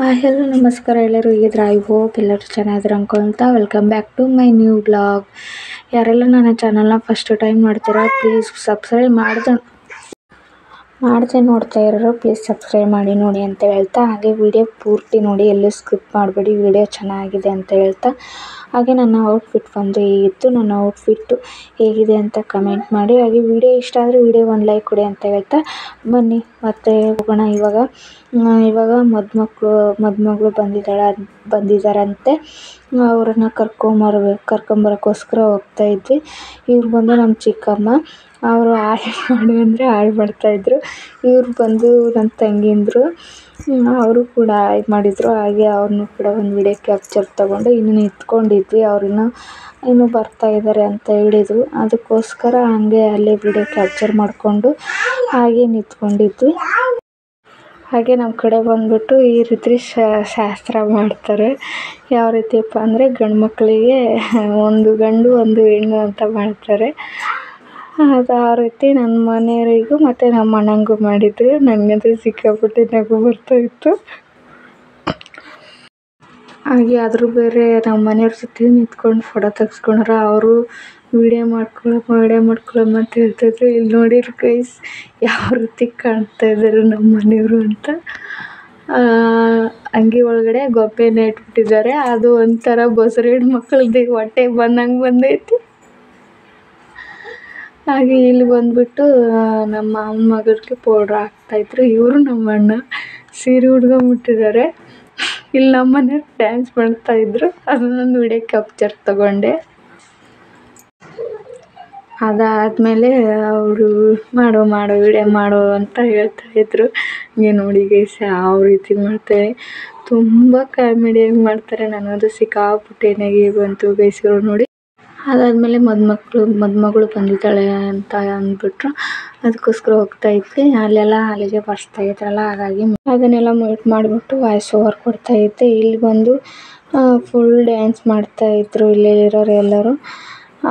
Hello ನಮಸ್ಕಾರ ಎಲ್ಲರೂ ಹೇಗಿದ್ರೆ I hope ಎಲ್ಲರೂ ಚೆನ್ನಾಗಿದ್ರೆ ಅನ್ಕೊಳ್ತಾ welcome back to my new blog. ಯಾರೆಲ್ಲ ನನ್ನ ಚಾನಲ್ನ ಫಸ್ಟ್ ಟೈಮ್ ಮಾಡ್ತೀರಾ ಪ್ಲೀಸ್ ಸಬ್ಸ್ಕ್ರೈಬ್ ಮಾಡದೆ ನೋಡ್ತಾ ಇರೋರು ಪ್ಲೀಸ್ ಸಬ್ಸ್ಕ್ರೈಬ್ ಮಾಡಿ ನೋಡಿ ಅಂತ ಹೇಳ್ತಾ, ಹಾಗೆ ವಿಡಿಯೋ ಪೂರ್ತಿ ನೋಡಿ, ಎಲ್ಲೂ ಸ್ಕಿಪ್ ಮಾಡಬೇಡಿ, ವಿಡಿಯೋ ಚೆನ್ನಾಗಿದೆ ಅಂತ ಹೇಳ್ತಾ. ಹಾಗೆ ನನ್ನ ಔಟ್ಫಿಟ್ ಬಂದು ಹೇಗಿತ್ತು, ನನ್ನ ಔಟ್ಫಿಟ್ಟು ಹೇಗಿದೆ ಅಂತ ಕಮೆಂಟ್ ಮಾಡಿ. ಹಾಗೆ ವಿಡಿಯೋ ಇಷ್ಟ ಆದರೆ ವಿಡಿಯೋ ಒಂದು ಲೈಕ್ ಕೊಡಿ ಅಂತ ಹೇಳ್ತಾ ಬನ್ನಿ ಮತ್ತೆ ಹೋಗೋಣ. ಇವಾಗ ಮದುಮಗಳು ಬಂದಿದ್ದಾರಂತೆ. ಅವರನ್ನು ಕರ್ಕೊಂಬರೋಕ್ಕೋಸ್ಕರ ಹೋಗ್ತಾ ಇದ್ವಿ. ಇವ್ರು ಬಂದು ನಮ್ಮ ಚಿಕ್ಕಮ್ಮ. ಅವರು ಹಾಯ್ ಮಾಡು ಅಂದರೆ ಹಾಯ್ ಮಾಡ್ತಾಯಿದ್ರು. ಇವ್ರು ಬಂದು ನನ್ನ ತಂಗಿಂದರು, ಅವರು ಕೂಡ ಹಾಯ್ ಮಾಡಿದರು. ಹಾಗೆ ಅವ್ರನ್ನೂ ಕೂಡ ಒಂದು ವಿಡಿಯೋ ಕ್ಯಾಪ್ಚರ್ ತೊಗೊಂಡು ಇನ್ನೂ ನಿಂತ್ಕೊಂಡಿದ್ವಿ. ಅವ್ರು ಇನ್ನೂ ಬರ್ತಾ ಇದ್ದಾರೆ ಅಂತ ಹೇಳಿದರು. ಅದಕ್ಕೋಸ್ಕರ ಹಾಗೆ ಅಲ್ಲೇ ವಿಡಿಯೋ ಕ್ಯಾಪ್ಚರ್ ಮಾಡಿಕೊಂಡು ಹಾಗೆ ನಿಂತ್ಕೊಂಡಿದ್ವಿ. ಹಾಗೆ ನಮ್ಮ ಕಡೆ ಬಂದುಬಿಟ್ಟು ಈ ರೀತಿ ಶಾಸ್ತ್ರ ಮಾಡ್ತಾರೆ. ಯಾವ ರೀತಿಯಪ್ಪ ಅಂದರೆ ಗಂಡು ಮಕ್ಕಳಿಗೆ ಒಂದು ಗಂಡು ಒಂದು ಹೆಣ್ಣು ಅಂತ ಮಾಡ್ತಾರೆ. ಅದು ಆ ರೀತಿ ನನ್ನ ಮನೆಯವರಿಗೂ ಮತ್ತು ನಮ್ಮ ಅಣ್ಣಂಗೂ ಮಾಡಿದ್ರು. ನನಗಂತೂ ಸಿಕ್ಕಾಪಟ್ಟೆ ನಗು ಬರ್ತಾಯಿತ್ತು. ಹಾಗೆ ಆದರೂ ಬೇರೆ ನಮ್ಮ ಮನೆಯವ್ರ ಜೊತೆ ನಿಂತ್ಕೊಂಡು ಫೋಟೋ ತೆಗೆಸ್ಕೊಂಡ್ರೆ ಅವರು ವಿಡಿಯೋ ಮಾಡ್ಕೊಳ್ಳಮ್ಮ ಅಂತ ಹೇಳ್ತಾಯಿದ್ರು. ಇಲ್ಲಿ ನೋಡಿರಿ ಗೈಸ್ ಯಾವ ರೀತಿ ಕಾಣ್ತಾ ಇದ್ದಾರೆ ನಮ್ಮ ಮನೆಯವರು ಅಂತ. ಅಂಗಿ ಒಳಗಡೆ ಗೊಂಬೆನ ಇಟ್ಬಿಟ್ಟಿದ್ದಾರೆ. ಅದು ಒಂಥರ ಬಸರು ಹೆಣ್ಮಕ್ಳದ್ದು ಹೊಟ್ಟೆಗೆ ಬಂದೈತಿ. ಹಾಗೆ ಇಲ್ಲಿ ಬಂದುಬಿಟ್ಟು ನಮ್ಮ ಮಾವನ ಮಗಳಿಗೆ ಪೌಡ್ರ್ ಹಾಕ್ತಾಯಿದ್ರು. ಇವರು ನಮ್ಮ ಅಣ್ಣ ಸೀರೆ ಉಟ್ಕೊಂಡ್ಬಿಟ್ಟಿದ್ದಾರೆ. ಇಲ್ಲಿ ನಮ್ಮ ಮನೆಯವ್ರು ಡ್ಯಾನ್ಸ್ ಮಾಡ್ತಾಯಿದ್ರು. ಅದನ್ನೊಂದು ವಿಡಿಯೋ ಕ್ಯಾಪ್ಚರ್ ತೊಗೊಂಡೆ. ಅದಾದಮೇಲೆ ಅವರು ಮಾಡು ವಿಡಿಯೋ ಮಾಡು ಅಂತ ಹೇಳ್ತಾಯಿದ್ರು. ಹಂಗೆ ನೋಡಿ ಗೈಸ್ ಯಾವ ರೀತಿ ಮಾಡ್ತಾರೆ, ತುಂಬ ಕಾಮಿಡಿಯಾಗಿ ಮಾಡ್ತಾರೆ. ನನಗಂತೂ ಸಿಕ್ಕಾಪಟ್ಟೆ ನಗೆ ಬಂತು ಗೈಸ್ ಇವ್ರು ನೋಡಿ. ಅದಾದಮೇಲೆ ಮದುಮಗಳು ಬಂದಿದ್ದಾಳೆ ಅಂತ ಅಂದ್ಬಿಟ್ರು. ಅದಕ್ಕೋಸ್ಕರ ಹೋಗ್ತಾ ಇದ್ವಿ. ಅಲ್ಲೆಲ್ಲ ಅಲ್ಲಿಗೆ ಬರ್ಸ್ತಾ ಇದ್ರಲ್ಲ, ಹಾಗಾಗಿ ಅದನ್ನೆಲ್ಲ ಮ್ಯೂಟ್ ಮಾಡಿಬಿಟ್ಟು ವಾಯ್ಸ್ ಓವರ್ ಕೊಡ್ತಾ ಇದ್ದೆ. ಇಲ್ಲಿ ಬಂದು ಫುಲ್ ಡ್ಯಾನ್ಸ್ ಮಾಡ್ತಾಯಿದ್ರು ಇಲ್ಲೇ ಇರೋರು ಎಲ್ಲರೂ.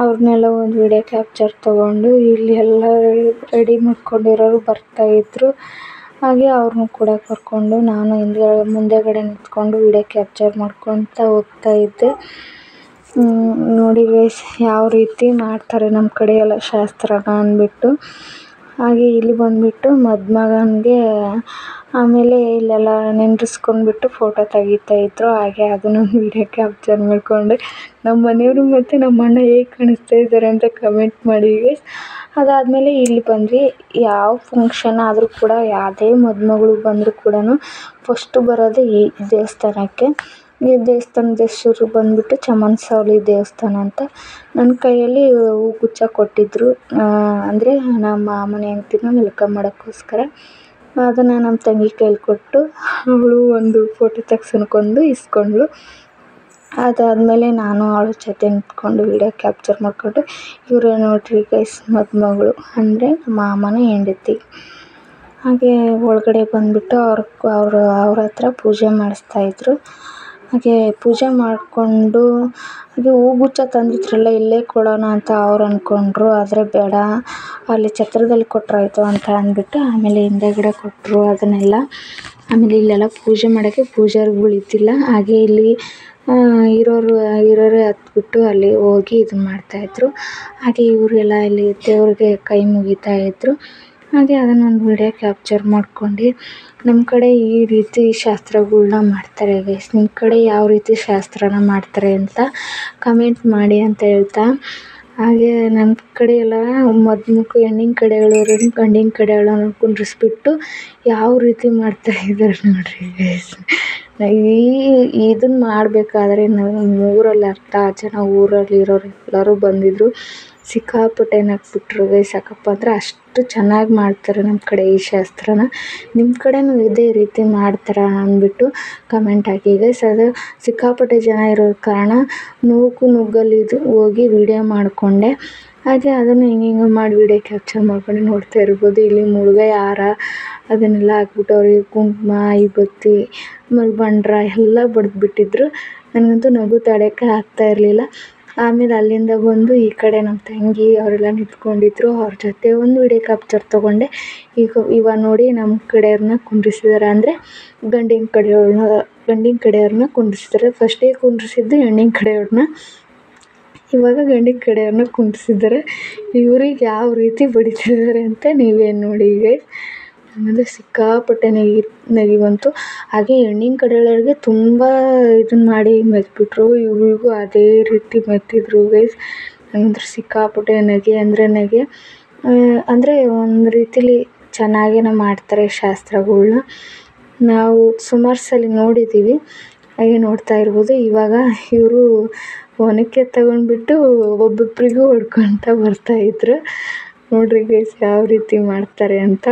ಅವ್ರನ್ನೆಲ್ಲ ಒಂದು ವಿಡಿಯೋ ಕ್ಯಾಪ್ಚರ್ ತೊಗೊಂಡು ಇಲ್ಲಿ ಎಲ್ಲ ರೆಡಿ ಮಾಡ್ಕೊಂಡಿರೋರು ಬರ್ತಾಯಿದ್ರು. ಹಾಗೆ ಅವ್ರನ್ನೂ ಕೂಡ ಕರ್ಕೊಂಡು ನಾನು ಮುಂದೆಗಡೆ ನಿಂತ್ಕೊಂಡು ವಿಡಿಯೋ ಕ್ಯಾಪ್ಚರ್ ಮಾಡ್ಕೊತಾ ಹೋಗ್ತಾ ಇದ್ದೆ. ನೋಡಿ ಗೈಸ್ ಯಾವ ರೀತಿ ಮಾಡ್ತಾರೆ ನಮ್ಮ ಕಡೆ ಎಲ್ಲ ಶಾಸ್ತ್ರನ ಅಂದ್ಬಿಟ್ಟು. ಹಾಗೆ ಇಲ್ಲಿ ಬಂದುಬಿಟ್ಟು ಮದುಮಗನಿಗೆ ಆಮೇಲೆ ಇಲ್ಲೆಲ್ಲ ನಿಂದ್ರಿಸ್ಕೊಂಡ್ಬಿಟ್ಟು ಫೋಟೋ ತೆಗಿತಾಯಿದ್ರು. ಹಾಗೆ ಅದನ್ನೊಂದು ವಿಡಿಯೋ ಕ್ಯಾಪ್ಚರ್ ಮಾಡಿಕೊಂಡೆ. ನಮ್ಮ ಮನೆಯವರು ಮತ್ತು ನಮ್ಮ ಅಣ್ಣ ಹೇಗೆ ಕಾಣಿಸ್ತಾ ಇದ್ದಾರೆ ಅಂತ ಕಮೆಂಟ್ ಮಾಡಿ ಗೈಸ್. ಅದಾದಮೇಲೆ ಇಲ್ಲಿ ಬಂದ್ವಿ. ಯಾವ ಫಂಕ್ಷನ್ ಆದರೂ ಕೂಡ ಯಾವುದೇ ಮದುಮಗಳು ಬಂದರೂ ಕೂಡ ಫಸ್ಟು ಬರೋದೇ ಈ ದೇವಸ್ಥಾನಕ್ಕೆ. ಈ ದೇವಸ್ಥಾನದ ಹೆಸರು ಬಂದುಬಿಟ್ಟು ಚಮನ್ಸೌಳಿ ದೇವಸ್ಥಾನ ಅಂತ. ನನ್ನ ಕೈಯಲ್ಲಿ ಹೂಗುಚ್ಛ ಕೊಟ್ಟಿದ್ದರು, ಅಂದರೆ ನಮ್ಮ ಮಾಮನ ಹೆಂಡ್ತಿನ ವೆಲ್ಕಮ್ ಮಾಡೋಕ್ಕೋಸ್ಕರ. ಅದನ್ನು ನಮ್ಮ ತಂಗಿ ಕೈಲಿ ಕೊಟ್ಟು ಅವಳು ಒಂದು ಫೋಟೋ ತೆಗೆಸ್ಕೊಂಡು ಇಸ್ಕೊಂಡ್ಳು. ಅದಾದಮೇಲೆ ನಾನು ಅವಳ ಜೊತೆ ನಿಂತ್ಕೊಂಡು ವಿಡಿಯೋ ಕ್ಯಾಪ್ಚರ್ ಮಾಡಿಕೊಂಡು, ಇವರು ನೋಡ್ರಿ ಗೈಸ್ ಮದುಮಗಳು ಅಂದರೆ ಮಾಮನ ಹೆಂಡತಿ. ಹಾಗೆ ಒಳಗಡೆ ಬಂದುಬಿಟ್ಟು ಅವ್ರ ಹತ್ರ ಪೂಜೆ ಮಾಡಿಸ್ತಾಯಿದ್ರು. ಹಾಗೆ ಪೂಜೆ ಮಾಡಿಕೊಂಡು ಹಾಗೆ ಹೂಗುಚ್ಛ ತಂದಿದ್ರಲ್ಲ ಇಲ್ಲೇ ಕೊಡೋಣ ಅಂತ ಅವ್ರು ಅಂದ್ಕೊಂಡ್ರು. ಆದರೆ ಬೇಡ, ಅಲ್ಲಿ ಛತ್ರದಲ್ಲಿ ಕೊಟ್ಟರಾಯ್ತು ಅಂತ ಅಂದ್ಬಿಟ್ಟು ಆಮೇಲೆ ಹಿಂದೆಗಡೆ ಕೊಟ್ಟರು ಅದನ್ನೆಲ್ಲ. ಆಮೇಲೆ ಇಲ್ಲೆಲ್ಲ ಪೂಜೆ ಮಾಡೋಕ್ಕೆ ಪೂಜಾರಿಗಳು ಇದ್ದಿಲ್ಲ. ಹಾಗೆ ಇಲ್ಲಿ ಇರೋರೇ ಹತ್ಬಿಟ್ಟು ಅಲ್ಲಿ ಹೋಗಿ ಇದನ್ನು ಮಾಡ್ತಾಯಿದ್ರು. ಹಾಗೆ ಇವರೆಲ್ಲ ಇಲ್ಲಿ ದೇವ್ರಿಗೆ ಕೈ ಮುಗಿತಾಯಿದ್ರು. ಹಾಗೆ ಅದನ್ನೊಂದು ವಿಡಿಯೋ ಕ್ಯಾಪ್ಚರ್ ಮಾಡ್ಕೊಂಡು ನಮ್ಮ ಕಡೆ ಈ ರೀತಿ ಶಾಸ್ತ್ರಗಳ್ನ ಮಾಡ್ತಾರೆ ಗೈಸ್. ನಿಮ್ಮ ಕಡೆ ಯಾವ ರೀತಿ ಶಾಸ್ತ್ರನ ಮಾಡ್ತಾರೆ ಅಂತ ಕಮೆಂಟ್ ಮಾಡಿ ಅಂತ ಹೇಳ್ತಾ. ಹಾಗೆ ನಮ್ಮ ಕಡೆ ಎಲ್ಲ ಮದುಮಕ್ಳು ಹೆಣ್ಣಿನ ಕಡೆಯವರು ಗಂಡಿನ ಕಡೆಯವ್ರನ್ನ ಕುಂಡ್ರಿಸ್ಬಿಟ್ಟು ಯಾವ ರೀತಿ ಮಾಡ್ತಾಯಿದ್ದಾರೆ ನೋಡ್ರಿ ಗೈಸ್. ಇದನ್ನು ಮಾಡಬೇಕಾದ್ರೆ ನಮ್ಮ ಊರಲ್ಲಿ ಅರ್ಧ ಜನ ಊರಲ್ಲಿರೋರು ಎಲ್ಲರೂ ಬಂದಿದ್ದರು. ಸಿಕ್ಕಾಪಟ್ಟೆ ನಕ್ಬಿಟ್ರು ಗೈಸ್. ಯಾಕಪ್ಪ ಅಂದರೆ ಅಷ್ಟು ಚೆನ್ನಾಗಿ ಮಾಡ್ತಾರೆ ನಮ್ಮ ಕಡೆ ಈ ಶಾಸ್ತ್ರನ. ನಿಮ್ಮ ಕಡೆನೂ ಇದೇ ರೀತಿ ಮಾಡ್ತಾರಾ ಅಂದ್ಬಿಟ್ಟು ಕಮೆಂಟ್ ಹಾಕಿ ಗೈಸ್. ಅದು ಸಿಕ್ಕಾಪಟ್ಟೆ ಜನ ಇರೋ ಕಾರಣ ನುಗ್ಗಲ್ಲಿ ಹೋಗಿ ವಿಡಿಯೋ ಮಾಡಿಕೊಂಡೆ. ಹಾಗೆ ಅದನ್ನು ಹಿಂಗೆ ಮಾಡಿ ವಿಡಿಯೋ ಕ್ಯಾಪ್ಚರ್ ಮಾಡ್ಕೊಂಡು ನೋಡ್ತಾ ಇರ್ಬೋದು. ಇಲ್ಲಿ ಮುಳುಗೈ ಹಾರ ಅದನ್ನೆಲ್ಲ ಹಾಕ್ಬಿಟ್ಟು ಅವ್ರಿಗೆ ಕುಂಕುಮ ವಿಭೂತಿ ಆಮೇಲೆ ಬಂಡ್ರ ಎಲ್ಲ ಬಡ್ದುಬಿಟ್ಟಿದ್ರು. ನನಗಂತೂ ನಗು ತಡೆಯೋಕ್ಕೆ ಆಗ್ತಾಯಿರಲಿಲ್ಲ. ಆಮೇಲೆ ಅಲ್ಲಿಂದ ಬಂದು ಈ ಕಡೆ ನಮ್ಮ ತಂಗಿ ಅವರೆಲ್ಲ ನಿಂತ್ಕೊಂಡಿದ್ರು. ಅವ್ರ ಜೊತೆ ಒಂದು ವಿಡಿಯೋ ಕ್ಯಾಪ್ಚರ್ ತೊಗೊಂಡೆ. ಇವಾಗ ನೋಡಿ ನಮ್ಮ ಕಡೆಯವ್ರನ್ನ ಕುಂಡ್ರಿಸಿದ್ದಾರೆ, ಅಂದರೆ ಗಂಡಿನ ಕಡೆಯವ್ರನ್ನ ಗಂಡಿನ ಕಡೆಯವ್ರನ್ನ ಕುಂಡ್ರಿಸಿದ್ದಾರೆ. ಫಸ್ಟಿಗೆ ಕುಂಡ್ರಿಸಿದ್ದು ಹೆಣ್ಣಿನ ಕಡೆಯವ್ರನ್ನ, ಇವಾಗ ಗಂಡಿನ ಕಡೆಯವ್ರನ್ನ ಕುಂಡ್ರಿಸಿದ್ದಾರೆ. ಇವ್ರಿಗೆ ಯಾವ ರೀತಿ ಬಡಿತಿದ್ದಾರೆ ಅಂತ ನೀವೇ ನೋಡಿ ಗೈಸ್. ನನಗೆ ಸಿಕ್ಕಾಪಟ್ಟೆ ನಗಿ ಬಂತು. ಹಾಗೆ ಹೆಣ್ಣಿನ ಕಡೆಯವ್ರಿಗೆ ತುಂಬ ಇದನ್ನ ಮಾಡಿ ಮೆತ್ತಿಬಿಟ್ರು, ಇವ್ರಿಗೂ ಅದೇ ರೀತಿ ಮೆತ್ತಿದ್ರು ಗೈಸ್. ನನಗಂದ್ರೆ ಸಿಕ್ಕಾಪಟ್ಟೆ ನಗೆ ಅಂದರೆ ಒಂದು ರೀತಿಲಿ ಚೆನ್ನಾಗೇ ಮಾಡ್ತಾರೆ ಶಾಸ್ತ್ರಗಳ್ನ. ನಾವು ಸುಮಾರು ಸಲ ನೋಡಿದ್ದೀವಿ, ಹಾಗೆ ನೋಡ್ತಾ ಇರ್ಬೋದು. ಇವಾಗ ಇವರು ಒನಕ್ಕೆ ತಗೊಂಡ್ಬಿಟ್ಟು ಒಬ್ಬೊಬ್ಬರಿಗೂ ಹೊಡ್ಕೊತ ಬರ್ತಾಯಿದ್ರು. ನೋಡ್ರಿ ಗೈಸ್ ಯಾವ ರೀತಿ ಮಾಡ್ತಾರೆ ಅಂತ.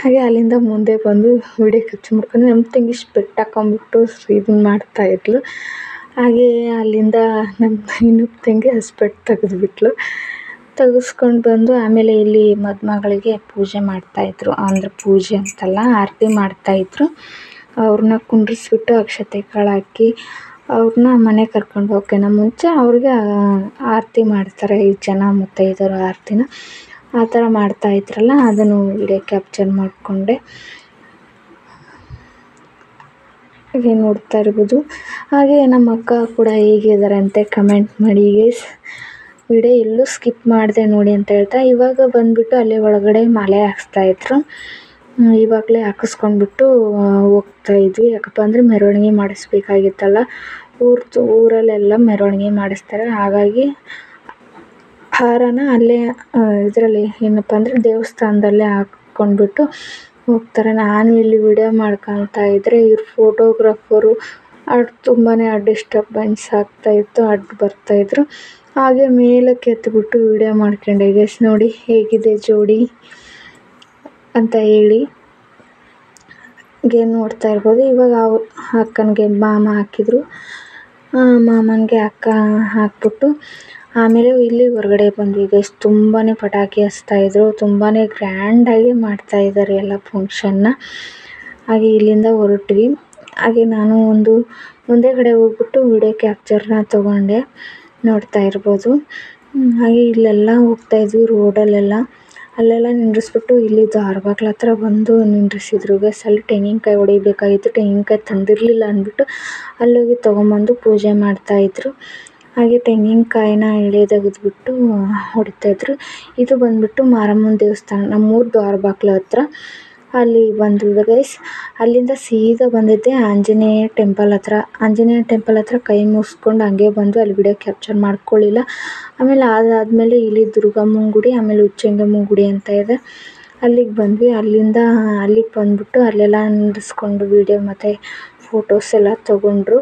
ಹಾಗೆ ಅಲ್ಲಿಂದ ಮುಂದೆ ಬಂದು ವಿಡಿಯೋ ಕ್ಯಾಪ್ಚರ್ ಮಾಡ್ಕೊಂಡು ನಮ್ಮ ತಂಗಿ ಸ್ಪೆಕ್ಟ್ ಹಾಕೊಂಬಿಟ್ಟು ಇದನ್ನ ಮಾಡ್ತಾಯಿದ್ಲು. ಹಾಗೆ ಅಲ್ಲಿಂದ ನಮ್ಮ ಇನ್ನೊಬ್ಬ ತಂಗಿ ಸ್ಪೆಕ್ಟ್ ತೆಗೆಸ್ಕೊಂಡು ಬಂದು ಆಮೇಲೆ ಇಲ್ಲಿ ಮದುಮಗಳಿಗೆ ಪೂಜೆ ಮಾಡ್ತಾಯಿದ್ರು. ಅಂದರೆ ಪೂಜೆ ಅಂತಲ್ಲ, ಆರತಿ ಮಾಡ್ತಾಯಿದ್ರು. ಅವ್ರನ್ನ ಕುಂಡ್ರಿಸ್ಬಿಟ್ಟು ಅಕ್ಷತೆ ಕಾಳು ಹಾಕಿ ಅವ್ರನ್ನ ಮನೆ ಕರ್ಕೊಂಡು ಹೋಗೋಕ್ಕಿಂತ ಮುಂಚೆ ಅವ್ರಿಗೆ ಆರತಿ ಮಾಡ್ತಾರೆ. 5 ಜನ ಮುತ್ತೈದೆಯರು ಆರತಿನ ಆ ಥರ ಮಾಡ್ತಾಯಿದ್ರಲ್ಲ, ಅದನ್ನು ವಿಡಿಯೋ ಕ್ಯಾಪ್ಚರ್ ಮಾಡಿಕೊಂಡೆ. ಹಾಗೆ ನೋಡ್ತಾ ಇರ್ಬೋದು. ಹಾಗೆ ನಮ್ಮ ಅಕ್ಕ ಕೂಡ ಹೇಗಿದ್ದಾರೆ ಅಂತ ಕಮೆಂಟ್ ಮಾಡಿ ಗೈಸ್. ವಿಡಿಯೋ ಎಲ್ಲೂ ಸ್ಕಿಪ್ ಮಾಡಿದೆ ನೋಡಿ ಅಂತ ಹೇಳ್ತಾ ಇವಾಗ ಬಂದುಬಿಟ್ಟು ಅಲ್ಲಿ ಒಳಗಡೆ ಮಾಲೆ ಹಾಕ್ಸ್ತಾಯಿದ್ರು. ಇವಾಗಲೇ ಹಾಕಿಸ್ಕೊಂಡ್ಬಿಟ್ಟು ಹೋಗ್ತಾಯಿದ್ವಿ. ಯಾಕಪ್ಪ ಅಂದರೆ ಮೆರವಣಿಗೆ ಮಾಡಿಸ್ಬೇಕಾಗಿತ್ತಲ್ಲ, ಊರಲ್ಲೆಲ್ಲ ಮೆರವಣಿಗೆ ಮಾಡಿಸ್ತಾರೆ. ಹಾಗಾಗಿ ಹಾರನ ಅಲ್ಲೇ ಇದರಲ್ಲಿ ಏನಪ್ಪ ಅಂದರೆ ದೇವಸ್ಥಾನದಲ್ಲೇ ಹಾಕ್ಕೊಂಡ್ಬಿಟ್ಟು ಹೋಗ್ತಾರೆ. ನಾನು ಇಲ್ಲಿ ವಿಡಿಯೋ ಮಾಡ್ಕೊತಾ ಇದ್ದರೆ ಇವ್ರು ಫೋಟೋಗ್ರಾಫರು ತುಂಬಾ ಡಿಸ್ಟರ್ಬೆನ್ಸ್ ಆಗ್ತಾಯಿತ್ತು, ಬರ್ತಾಯಿದ್ರು. ಹಾಗೆ ಮೇಲಕ್ಕೆ ಎತ್ತಿಬಿಟ್ಟು ವಿಡಿಯೋ ಮಾಡ್ಕೊಂಡೆ ಗೈಸ್. ನೋಡಿ ಹೇಗಿದೆ ಜೋಡಿ ಅಂತ ಹೇಳಿ. ಹಾಗೆ ನೋಡ್ತಾ ಇರ್ಬೋದು. ಇವಾಗ ಅಕ್ಕನಿಗೆ ಮಾಮ ಹಾಕಿದ್ರು, ಮಾಮನಿಗೆ ಅಕ್ಕ ಹಾಕ್ಬಿಟ್ಟು ಆಮೇಲೆ ಇಲ್ಲಿ ಹೊರಗಡೆ ಬಂದ್ವಿ ಗೈಸ್. ತುಂಬಾ ಪಟಾಕಿ ಹಚ್ತಾಯಿದ್ರು, ತುಂಬಾ ಗ್ರ್ಯಾಂಡಾಗಿ ಮಾಡ್ತಾಯಿದ್ದಾರೆ ಎಲ್ಲ ಫಂಕ್ಷನ್ನ. ಹಾಗೆ ಇಲ್ಲಿಂದ ಹೊರಟ್ವಿ. ಹಾಗೆ ನಾನು ಒಂದು ಮುಂದೆಗಡೆ ಹೋಗ್ಬಿಟ್ಟು ವಿಡಿಯೋ ಕ್ಯಾಪ್ಚರ್ನ ತೊಗೊಂಡೆ, ನೋಡ್ತಾ ಇರ್ಬೋದು. ಹಾಗೆ ಇಲ್ಲೆಲ್ಲ ಹೋಗ್ತಾಯಿದ್ವಿ ರೋಡಲ್ಲೆಲ್ಲ, ಅಲ್ಲೆಲ್ಲ ನಿಂದ್ರಿಸ್ಬಿಟ್ಟು ಇಲ್ಲಿ ದ್ವಾರಬಾಗ್ಲ ಹತ್ರ ಬಂದು ನಿಂದ್ರಿಸಿದ್ರು ಗೈಸ್. ಅಲ್ಲಿ ತೆಂಗಿನಕಾಯಿ ಹೊಡಿಬೇಕಾಗಿತ್ತು, ತೆಂಗಿನಕಾಯಿ ತಂದಿರಲಿಲ್ಲ ಅಂದ್ಬಿಟ್ಟು ಅಲ್ಲೋಗಿ ತೊಗೊಂಬಂದು ಪೂಜೆ ಮಾಡ್ತಾಯಿದ್ರು. ಹಾಗೆ ತೆಂಗಿನಕಾಯಿನ ಎಳೆದೆಗೆದ್ಬಿಟ್ಟು ಹೊಡಿತಾಯಿದ್ರು. ಇದು ಬಂದುಬಿಟ್ಟು ಮಾರಮ್ಮನ ದೇವಸ್ಥಾನ, ನಮ್ಮೂರು ದ್ವಾರಬಾಗ್ಲ ಹತ್ರ. ಅಲ್ಲಿ ಬಂದ್ವಿ ಗೈಸ್. ಅಲ್ಲಿಂದ ಸೀದಾ ಬಂದಿದ್ದೆ ಆಂಜನೇಯ ಟೆಂಪಲ್ ಹತ್ರ ಕೈ ಮುಗಿಸ್ಕೊಂಡು ಹಂಗೆ ಬಂದು ಅಲ್ಲಿ ವಿಡಿಯೋ ಕ್ಯಾಪ್ಚರ್ ಮಾಡ್ಕೊಳ್ಳಿಲ್ಲ. ಆಮೇಲೆ ಅದಾದಮೇಲೆ ಇಲ್ಲಿ ದುರ್ಗಮ್ಮನ ಗುಡಿ, ಆಮೇಲೆ ಉಚ್ಚಂಗಮ್ಮನ ಗುಡಿ ಅಂತ ಇದೆ, ಅಲ್ಲಿಗೆ ಬಂದ್ವಿ. ಅಲ್ಲಿಗೆ ಬಂದ್ಬಿಟ್ಟು ಅಲ್ಲೆಲ್ಲ ನಿಂದಿಸ್ಕೊಂಡು ವಿಡಿಯೋ ಮತ್ತು ಫೋಟೋಸ್ ಎಲ್ಲ ತೊಗೊಂಡ್ರು.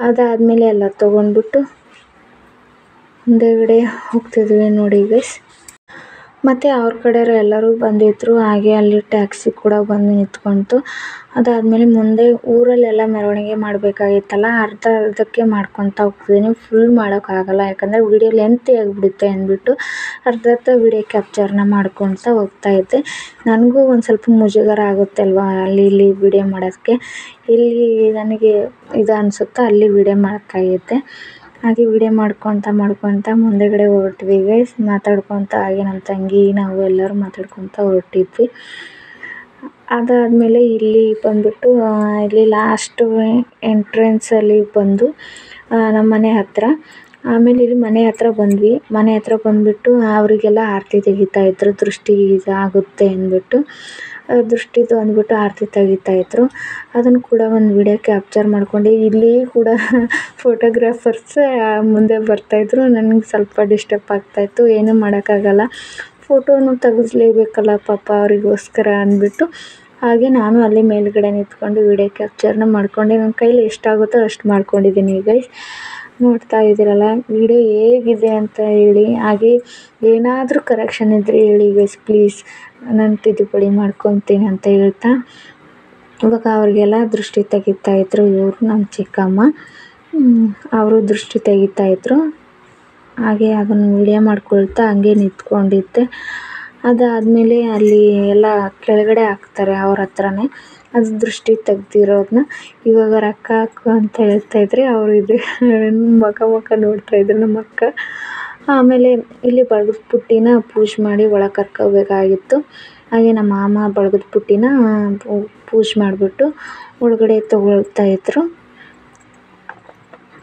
ಅದಾದಮೇಲೆ ಎಲ್ಲ ತೊಗೊಂಡ್ಬಿಟ್ಟು ಮುಂದೆಗಡೆ ಹೋಗ್ತಿದ್ವಿ ನೋಡಿ ಗೈಸ್. ಮತ್ತು ಅವ್ರ ಕಡೆಯವರು ಎಲ್ಲರೂ ಬಂದಿದ್ದರು. ಹಾಗೆ ಅಲ್ಲಿ ಟ್ಯಾಕ್ಸಿ ಕೂಡ ಬಂದು ನಿಂತ್ಕೊಳ್ತು. ಅದಾದಮೇಲೆ ಮುಂದೆ ಊರಲ್ಲೆಲ್ಲ ಮೆರವಣಿಗೆ ಮಾಡಬೇಕಾಗಿತ್ತಲ್ಲ, ಅರ್ಧಕ್ಕೆ ಮಾಡ್ಕೊತಾ ಹೋಗ್ತಿದ್ದೀನಿ. ಫುಲ್ ಮಾಡೋಕ್ಕಾಗಲ್ಲ, ಯಾಕಂದರೆ ವಿಡಿಯೋ ಲೆಂತಿ ಆಗಿಬಿಡುತ್ತೆ ಅಂದ್ಬಿಟ್ಟು ಅರ್ಧ ವಿಡಿಯೋ ಕ್ಯಾಪ್ಚರ್ನ ಮಾಡ್ಕೊತಾ ಹೋಗ್ತಾಯಿದ್ದೆ. ನನಗೂ ಒಂದು ಸ್ವಲ್ಪ ಮುಜುಗರ ಆಗುತ್ತೆ ಅಲ್ವಾ ಅಲ್ಲಿ ಇಲ್ಲಿ ವಿಡಿಯೋ ಮಾಡೋದಕ್ಕೆ. ಇಲ್ಲಿ ನನಗೆ ಇದು ಅನಿಸುತ್ತೋ ಅಲ್ಲಿ ವಿಡಿಯೋ ಮಾಡೋಕ್ಕಾಗಿತ್ತೆ. ಹಾಗೆ ವಿಡಿಯೋ ಮಾಡ್ಕೊತಾ ಮುಂದೆಗಡೆ ಹೊರಟ್ವಿ ಗೈಸ್, ಮಾತಾಡ್ಕೊತ. ಹಾಗೆ ನಮ್ಮ ತಂಗಿ ನಾವು ಎಲ್ಲರೂ ಮಾತಾಡ್ಕೊತ ಹೊರಟಿದ್ವಿ. ಅದಾದಮೇಲೆ ಇಲ್ಲಿ ಬಂದುಬಿಟ್ಟು ಇಲ್ಲಿ ಲಾಸ್ಟು ಎಂಟ್ರೆನ್ಸಲ್ಲಿ ಬಂದು ನಮ್ಮ ಮನೆ ಹತ್ತಿರ. ಆಮೇಲೆ ಇಲ್ಲಿ ಮನೆ ಹತ್ರ ಬಂದ್ವಿ. ಮನೆ ಹತ್ರ ಬಂದುಬಿಟ್ಟು ಅವರಿಗೆಲ್ಲ ಆರತಿ ತೆಗಿತಾಯಿದ್ರು, ದೃಷ್ಟಿ ಇದಾಗುತ್ತೆ ಅಂದ್ಬಿಟ್ಟು. ದೃಷ್ಟಿದು ಅಂದ್ಬಿಟ್ಟು ಆರತಿ ತೆಗಿತಾಯಿದ್ರು. ಅದನ್ನು ಕೂಡ ಒಂದು ವಿಡಿಯೋ ಕ್ಯಾಪ್ಚರ್ ಮಾಡ್ಕೊಂಡು ಇಲ್ಲಿ ಕೂಡ ಫೋಟೋಗ್ರಾಫರ್ಸ್ ಮುಂದೆ ಬರ್ತಾಯಿದ್ರು. ನನಗೆ ಸ್ವಲ್ಪ ಡಿಸ್ಟರ್ಬ್ ಆಗ್ತಾಯಿತ್ತು, ಏನೂ ಮಾಡೋಕ್ಕಾಗಲ್ಲ, ಫೋಟೋನು ತೆಗೆಸ್ಲೇಬೇಕಲ್ಲ ಪಾಪ ಅವರಿಗೋಸ್ಕರ ಅಂದ್ಬಿಟ್ಟು. ಹಾಗೆ ನಾನು ಅಲ್ಲಿ ಮೇಲುಗಡೆ ನಿಂತ್ಕೊಂಡು ವಿಡಿಯೋ ಕ್ಯಾಪ್ಚರ್ನ ಮಾಡ್ಕೊಂಡು ನನ್ನ ಕೈಲಿ ಎಷ್ಟಾಗುತ್ತೋ ಅಷ್ಟು ಮಾಡ್ಕೊಂಡಿದ್ದೀನಿ ಗೈಸ್. ನೋಡ್ತಾ ಇದ್ದೀರಲ್ಲ ವಿಡಿಯೋ ಹೇಗಿದೆ ಅಂತ ಹೇಳಿ. ಹಾಗೆ ಏನಾದರೂ ಕರೆಕ್ಷನ್ ಇದ್ದರೆ ಹೇಳಿ ಗೈಸ್ ಪ್ಲೀಸ್, ನಾನು ತಿದ್ದುಪಡಿ ಮಾಡ್ಕೊತೀನಿ ಅಂತ ಹೇಳ್ತಾ ಇವಾಗ ಅವ್ರಿಗೆಲ್ಲ ದೃಷ್ಟಿ ತೆಗಿತಾಯಿದ್ರು. ಇವರು ನಮ್ಮ ಚಿಕ್ಕಮ್ಮ, ಅವರು ದೃಷ್ಟಿ ತೆಗಿತಾಯಿದ್ರು. ಹಾಗೆ ಅದನ್ನು ವಿಡಿಯೋ ಮಾಡ್ಕೊಳ್ತಾ ಹಂಗೆ ನಿಂತ್ಕೊಂಡಿದ್ದೆ. ಅದಾದಮೇಲೆ ಅಲ್ಲಿ ಎಲ್ಲ ಕೆಳಗಡೆ ಹಾಕ್ತಾರೆ ಅವ್ರ ಹತ್ರನೇ, ಅದು ದೃಷ್ಟಿ ತೆಗ್ದಿರೋದನ್ನ. ಇವಾಗ ರೊಕ್ಕ ಹಾಕು ಅಂತ ಹೇಳ್ತಾಯಿದ್ರೆ ಅವರು ಇದು ಮುಖ ನೋಡ್ತಾಯಿದ್ರು ನಮ್ಮ ಅಕ್ಕ. ಆಮೇಲೆ ಇಲ್ಲಿ ಬಡದ ಪುಟ್ಟಿನ ಪೂಜೆ ಮಾಡಿ ಒಳಗೆ ಕರ್ಕೋಬೇಕಾಗಿತ್ತು. ಹಾಗೆ ನಮ್ಮ ಮಾಮ ಬಳಗದ ಪುಟ್ಟಿನ ಪೂಜೆ ಮಾಡಿಬಿಟ್ಟು ಒಳಗಡೆ ತೊಗೊಳ್ತಾ ಇದ್ರು.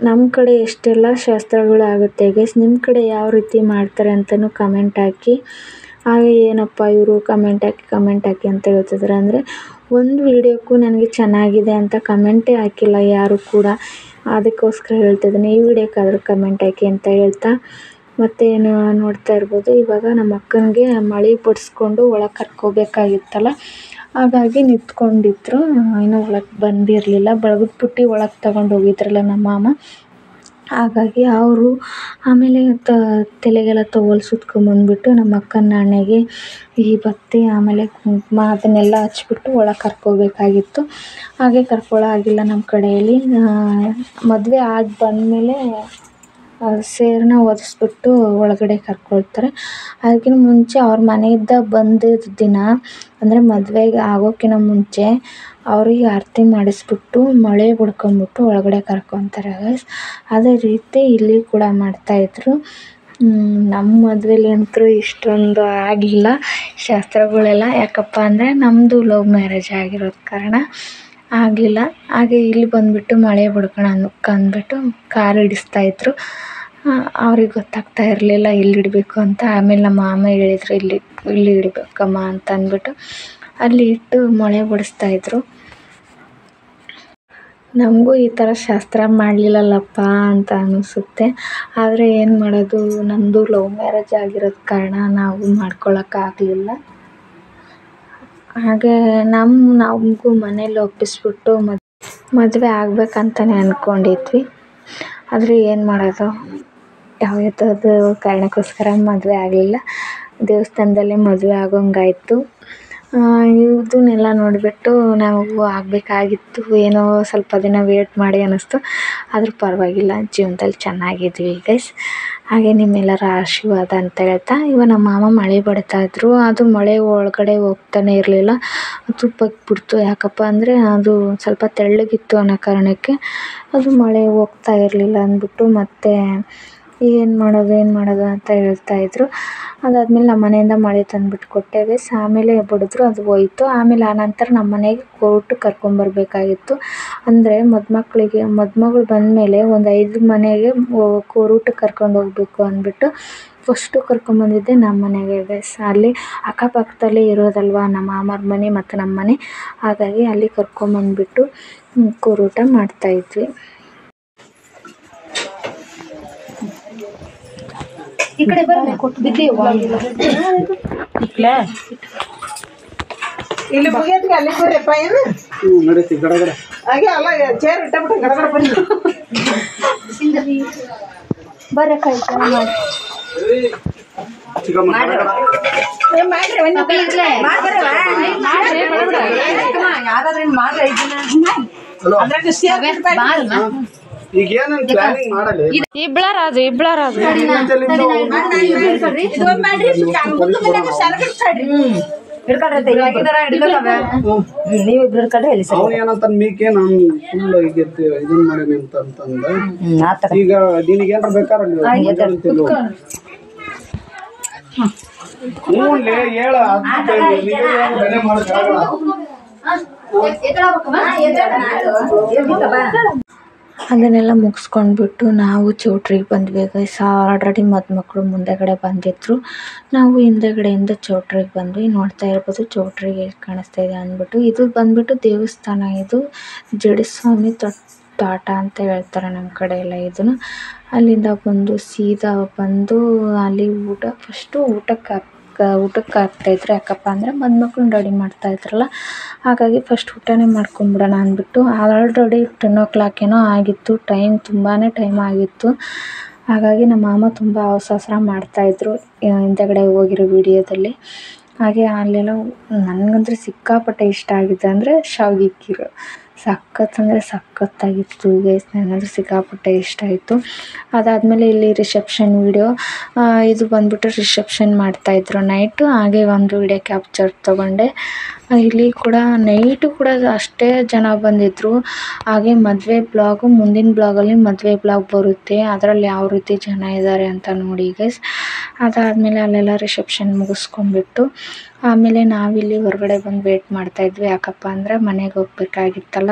ನಮ್ಮ ಕಡೆ ಎಷ್ಟೆಲ್ಲ ಶಾಸ್ತ್ರಗಳು ಆಗುತ್ತೆ ಗೈಸ್, ನಿಮ್ಮ ಕಡೆ ಯಾವ ರೀತಿ ಮಾಡ್ತಾರೆ ಅಂತಲೂ ಕಮೆಂಟ್ ಹಾಕಿ. ಹಾಗೆ ಏನಪ್ಪ ಇವರು ಕಮೆಂಟ್ ಹಾಕಿ ಅಂತ ಹೇಳ್ತಿದ್ದಾರೆ ಅಂದರೆ, ಒಂದು ವಿಡಿಯೋಕ್ಕೂ ನನಗೆ ಚೆನ್ನಾಗಿದೆ ಅಂತ ಕಮೆಂಟೇ ಹಾಕಿಲ್ಲ ಯಾರು ಕೂಡ. ಅದಕ್ಕೋಸ್ಕರ ಹೇಳ್ತಿದ್ದೀನಿ, ಈ ವಿಡಿಯೋಕ್ಕಾದರೂ ಕಮೆಂಟ್ ಹಾಕಿ ಅಂತ ಹೇಳ್ತಾ, ಮತ್ತು ನೋಡ್ತಾ ಇರ್ಬೋದು ಇವಾಗ ನಮ್ಮ ಅಕ್ಕನಿಗೆ ಮಳೆ ಬಡಿಸ್ಕೊಂಡು ಒಳಗೆ ಕರ್ಕೋಬೇಕಾಗಿತ್ತಲ್ಲ, ಹಾಗಾಗಿ ನಿಂತ್ಕೊಂಡಿದ್ರು. ಇನ್ನೂ ಒಳಗೆ ಬಂದಿರಲಿಲ್ಲ. ಬಳಗದ ಪುಟ್ಟಿ ಒಳಗೆ ತಗೊಂಡು ಹೋಗಿದ್ರಲ್ಲ ನಮ್ಮ ಮಾಮ, ಹಾಗಾಗಿ ಅವರು ಆಮೇಲೆ ತಲೆಗೆಲ್ಲ ಟವಲ್ ಸುತ್ಕೊಂಬಂದ್ಬಿಟ್ಟು ನಮ್ಮ ಅಕ್ಕನ ಹಣೆಗೆ ಈ ಬತ್ತಿ ಆಮೇಲೆ ಕುಂಕುಮ ಅದನ್ನೆಲ್ಲ ಹಚ್ಬಿಟ್ಟು ಒಳಗೆ ಕರ್ಕೋಬೇಕಾಗಿತ್ತು. ಹಾಗೆ ಕರ್ಕೊಳ್ಳೋಗಿಲ್ಲ ನಮ್ಮ ಕಡೆಯಲ್ಲಿ. ಮದುವೆ ಆಗಿ ಬಂದಮೇಲೆ ಸೇರನ್ನ ಹೊದಿಸ್ಬಿಟ್ಟು ಒಳಗಡೆ ಕರ್ಕೊಳ್ತಾರೆ. ಅದಕ್ಕಿಂತ ಮುಂಚೆ ಅವ್ರ ಮನೆಯಿಂದ ಬಂದಿದ್ದ ದಿನ ಅಂದರೆ ಮದುವೆಗೆ ಆಗೋಕ್ಕಿಂತ ಮುಂಚೆ ಅವ್ರಿಗೆ ಆರತಿ ಮಾಡಿಸ್ಬಿಟ್ಟು ಮಳೆ ಹೊಡ್ಕೊಂಬಿಟ್ಟು ಒಳಗಡೆ ಕರ್ಕೊತಾರೆ ಗೈಸ್. ಅದೇ ರೀತಿ ಇಲ್ಲಿ ಕೂಡ ಮಾಡ್ತಾಯಿದ್ರು. ನಮ್ಮ ಮದುವೆಲಿ ಅಂತೂ ಇಷ್ಟೊಂದು ಆಗಿಲ್ಲ ಶಾಸ್ತ್ರಗಳೆಲ್ಲ, ಯಾಕಪ್ಪ ಅಂದರೆ ನಮ್ಮದು ಲವ್ ಮ್ಯಾರೇಜ್ ಆಗಿರೋದು ಕಾರಣ ಆಗಲಿಲ್ಲ. ಹಾಗೆ ಇಲ್ಲಿ ಬಂದುಬಿಟ್ಟು ಮಳೆ ಹೊಡ್ಕೊಳಕ್ಕೆ ಅಂದ್ಬಿಟ್ಟು ಕಾರು ಹಿಡಿಸ್ತಾಯಿದ್ರು. ಅವ್ರಿಗೆ ಗೊತ್ತಾಗ್ತಾ ಇರಲಿಲ್ಲ ಇಲ್ಲಿ ಇಡಬೇಕು ಅಂತ. ಆಮೇಲೆ ನಮ್ಮ ಮಾಮ ಹೇಳಿದ್ರು ಇಲ್ಲಿ ಇಡಬೇಕಮ್ಮ ಅಂತ ಅಂದ್ಬಿಟ್ಟು ಅಲ್ಲಿ ಇಟ್ಟು ಮಳೆ ಹೊಡಿಸ್ತಾಯಿದ್ರು. ನಮಗೂ ಈ ಥರ ಶಾಸ್ತ್ರ ಮಾಡಲಿಲ್ಲಲ್ಲಪ್ಪ ಅಂತ ಅನಿಸುತ್ತೆ. ಆದರೆ ಏನು ಮಾಡೋದು, ನಮ್ಮದು ಲವ್ ಮ್ಯಾರೇಜ್ ಆಗಿರೋದು ಕಾರಣ ನಾವು ಮಾಡ್ಕೊಳಕ್ಕಾಗಲಿಲ್ಲ. ಹಾಗೆ ನಮಗೂ ಮನೇಲಿ ಒಪ್ಪಿಸ್ಬಿಟ್ಟು ಮದುವೆ ಆಗ್ಬೇಕಂತಲೇ ಅಂದ್ಕೊಂಡಿದ್ವಿ. ಆದರೆ ಏನು ಮಾಡೋದು, ಯಾವುದಾದ್ರು ಕಾರಣಕ್ಕೋಸ್ಕರ ಮದುವೆ ಆಗಲಿಲ್ಲ. ದೇವಸ್ಥಾನದಲ್ಲೇ ಮದುವೆ ಆಗೋಂಗಾಯಿತು. ಇದನ್ನೆಲ್ಲ ನೋಡಿಬಿಟ್ಟು ನಾವು ಆಗಬೇಕಾಗಿತ್ತು, ಏನೋ ಸ್ವಲ್ಪ ದಿನ ವೇಟ್ ಮಾಡಿ ಅನ್ನಿಸ್ತು. ಆದರೂ ಪರವಾಗಿಲ್ಲ, ಜೀವನದಲ್ಲಿ ಚೆನ್ನಾಗಿದ್ವಿ ಗೈಸ್. ಹಾಗೆ ನಿಮ್ಮೆಲ್ಲರ ಆಶೀರ್ವಾದ ಅಂತ ಹೇಳ್ತಾ, ಇವಾಗ ನಮ್ಮ ಮಾಮ ಮಳೆ ಬಡಿತಾಯಿದ್ರು. ಅದು ಮಳೆ ಒಳಗಡೆ ಹೋಗ್ತಾನೆ ಇರಲಿಲ್ಲ, ತುಪ್ಪಕ್ಬಿಡ್ತು. ಯಾಕಪ್ಪ ಅಂದರೆ ಅದು ಸ್ವಲ್ಪ ತೆಳ್ಳಗಿತ್ತು ಅನ್ನೋ ಕಾರಣಕ್ಕೆ ಅದು ಮಳೆ ಹೋಗ್ತಾ ಇರಲಿಲ್ಲ ಅಂದ್ಬಿಟ್ಟು ಮತ್ತೆ ಏನು ಮಾಡೋದು ಅಂತ ಹೇಳ್ತಾಯಿದ್ರು. ಅದಾದಮೇಲೆ ನಮ್ಮ ಮನೆಯಿಂದ ಮಳೆ ತಂದುಬಿಟ್ಟು ಕೊಟ್ಟೆ ಗೈಸ್. ಆಮೇಲೆ ಬಡಿದ್ರು, ಅದು ಹೋಯ್ತು. ಆಮೇಲೆ ಆನಂತರ ನಮ್ಮ ಮನೆಗೆ ಕೋರ್ಟ್ ಕರ್ಕೊಂಬರ್ಬೇಕಾಗಿತ್ತು. ಅಂದರೆ ಮದುಮಗಳು ಬಂದಮೇಲೆ ಒಂದು 5 ಮನೆಗೆ ಕೋರ್ಟ್ ಕರ್ಕೊಂಡು ಹೋಗಬೇಕು ಅಂದ್ಬಿಟ್ಟು ಫಸ್ಟು ಕರ್ಕೊಂಬಂದಿದ್ದೆ ನಮ್ಮ ಮನೆಗೆ ಗೈಸ್. ಅಲ್ಲಿ ಅಕ್ಕಪಕ್ಕದಲ್ಲೇ ಇರೋದಲ್ವ ನಮ್ಮ ಮಾಮರ ಮನೆ ಮತ್ತು ನಮ್ಮ ಮನೆ, ಹಾಗಾಗಿ ಅಲ್ಲಿ ಕರ್ಕೊಂಬಂದ್ಬಿಟ್ಟು ಕೋರೂಟ ಮಾಡ್ತಾಯಿದ್ವಿ. ಈ ಕಡೆ ಇಲ್ಲಿ ಮುಗಿಯತ್ಗೆ ಅಲ್ಲಿ ಬರ್ರಿಪ್ಪ ಏನು ನಡೀತಿ ಗಡಗಡ ಹಾಗೆ ಅಲ್ಲ ಚೇರ್ ಇಟ್ಟಬಿಟ್ಟು ಗಡಗಡ ಬನ್ನಿ ಬರಕಾಯ್ತು ಯಾರಾದ್ರೂ ಮಾಡ್ರಿ ಈಗ ಏನಂತ ಪ್ಲಾನಿಂಗ್ ಮಾಡಲ್ಲ. ಇಬ್ಳರಾಜು ಏನಂತ ಮೀಕೆ ನಾನು ಫುಲ್ ಇದನ್ ಮಾಡೇನಿ ಅಂತಂದ. ಈಗ ನಿನಗೆ ಏನಾರ ಬೇಕಾರ ಹೇಳ ಬೆಲೆ ಅದನ್ನೆಲ್ಲ ಮುಗಿಸ್ಕೊಂಡ್ಬಿಟ್ಟು ನಾವು ಚೌಟ್ರಿಗೆ ಬಂದ್ವಿ ಗೈಸ್. ಆಲ್ರೆಡಿ ಮದುಮಕ್ಕಳು ಮುಂದೆಗಡೆ ಬಂದಿದ್ರು, ನಾವು ಹಿಂದೆಗಡೆಯಿಂದ ಚೌಟ್ರಿಗೆ ಬಂದ್ವಿ. ನೋಡ್ತಾ ಇರ್ಬೋದು ಚೌಟ್ರಿಗೆ ಕಾಣಿಸ್ತಾ ಇದೆ ಅಂದ್ಬಿಟ್ಟು. ಇದು ಬಂದ್ಬಿಟ್ಟು ದೇವಸ್ಥಾನ, ಇದು ಜಡಿಸ್ವಾಮಿ ತೋಟ ಅಂತ ಹೇಳ್ತಾರೆ ನಮ್ಮ ಕಡೆ ಎಲ್ಲ. ಇದನ್ನು ಅಲ್ಲಿಂದ ಬಂದು ಸೀದಾ ಬಂದು ಅಲ್ಲಿ ಫಸ್ಟು ಊಟಕ್ಕೆ ಹಾಕ್ತಾಯಿದ್ರು. ಯಾಕಪ್ಪ ಅಂದರೆ ಮದುಮಕ್ಳನ್ನ ರೆಡಿ ಮಾಡ್ತಾಯಿದ್ರಲ್ಲ, ಹಾಗಾಗಿ ಫಸ್ಟ್ ಊಟನೇ ಮಾಡ್ಕೊಂಬಿಡೋಣ ಅಂದ್ಬಿಟ್ಟು. ಆಲ್ರೆಡಿ 10 o'clock ಏನೋ ಆಗಿತ್ತು, ತುಂಬಾ ಟೈಮ್ ಆಗಿತ್ತು. ಹಾಗಾಗಿ ನಮ್ಮ ಮಾಮ ತುಂಬ ಅವಸರ ಮಾಡ್ತಾಯಿದ್ರು ಹಿಂದೆಗಡೆ ಹೋಗಿರೋ ವಿಡಿಯೋದಲ್ಲಿ. ಹಾಗೆ ಅಲ್ಲೆಲ್ಲ ನನಗಂದ್ರೆ ಸಿಕ್ಕಾಪಟ್ಟೆ ಇಷ್ಟ ಆಗಿದೆ ಅಂದರೆ ಶಾವಿಗೆ ಖೀರು, ಸಖತ್ತಾಗಿತ್ತು ಗೈಸ್. ನನಗಂದ್ರೆ ಸಿಕ್ಕಾಪಟ್ಟೆ ಇಷ್ಟ ಆಯಿತು. ಅದಾದಮೇಲೆ ಇಲ್ಲಿ ರಿಸೆಪ್ಷನ್ ವಿಡಿಯೋ, ಇದು ಬಂದ್ಬಿಟ್ಟು ರಿಸೆಪ್ಷನ್ ಮಾಡ್ತಾಯಿದ್ರು ನೈಟು. ಹಾಗೆ ಒಂದು ವಿಡಿಯೋ ಕ್ಯಾಪ್ಚರ್ ತೊಗೊಂಡೆ. ಇಲ್ಲಿ ಕೂಡ ನೈಟು ಕೂಡ ಅಷ್ಟೇ ಜನ ಬಂದಿದ್ದರು. ಹಾಗೆ ಮದುವೆ ಬ್ಲಾಗು ಮುಂದಿನ ಬ್ಲಾಗಲ್ಲಿ ಮದುವೆ ಬ್ಲಾಗ್ ಬರುತ್ತೆ, ಅದರಲ್ಲಿ ಯಾವ ರೀತಿ ಜನ ಇದ್ದಾರೆ ಅಂತ ನೋಡಿ ಗೈಸ್. ಅದಾದಮೇಲೆ ಅಲ್ಲೆಲ್ಲ ರಿಸೆಪ್ಷನ್ ಮುಗಿಸ್ಕೊಂಡ್ಬಿಟ್ಟು ಆಮೇಲೆ ನಾವಿಲ್ಲಿ ಹೊರಗಡೆ ಬಂದು ವೇಟ್ ಮಾಡ್ತಾಯಿದ್ವಿ. ಯಾಕಪ್ಪ ಅಂದರೆ ಮನೆಗೆ ಹೋಗ್ಬೇಕಾಗಿತ್ತಲ್ಲ,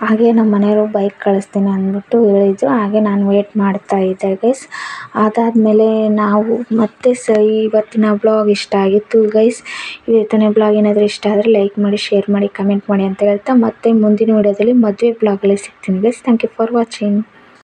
ಹಾಗೆ ನಮ್ಮ ಮನೆಯವರು ಬೈಕ್ ಕಳಿಸ್ತೀನಿ ಅಂದ್ಬಿಟ್ಟು ಹೇಳಿದ್ರು. ಹಾಗೆ ನಾನು ವೇಟ್ ಮಾಡ್ತಾ ಇದ್ದೆ ಗೈಸ್. ಅದಾದಮೇಲೆ ನಾವು ಮತ್ತೆ ಇವತ್ತಿನ ಬ್ಲಾಗ್ ಇಷ್ಟ ಆಗಿತ್ತು ಗೈಸ್. ಇವತ್ತಿನ ಬ್ಲಾಗ್ ಏನಾದರೂ ಇಷ್ಟ ಆದರೆ ಲೈಕ್ ಮಾಡಿ, ಶೇರ್ ಮಾಡಿ, ಕಮೆಂಟ್ ಮಾಡಿ ಅಂತ ಹೇಳ್ತಾ ಮತ್ತೆ ಮುಂದಿನ ವಿಡಿಯೋದಲ್ಲಿ ಮದುವೆ ಬ್ಲಾಗಲ್ಲಿ ಸಿಗ್ತೀನಿ guys. Thank you for watching.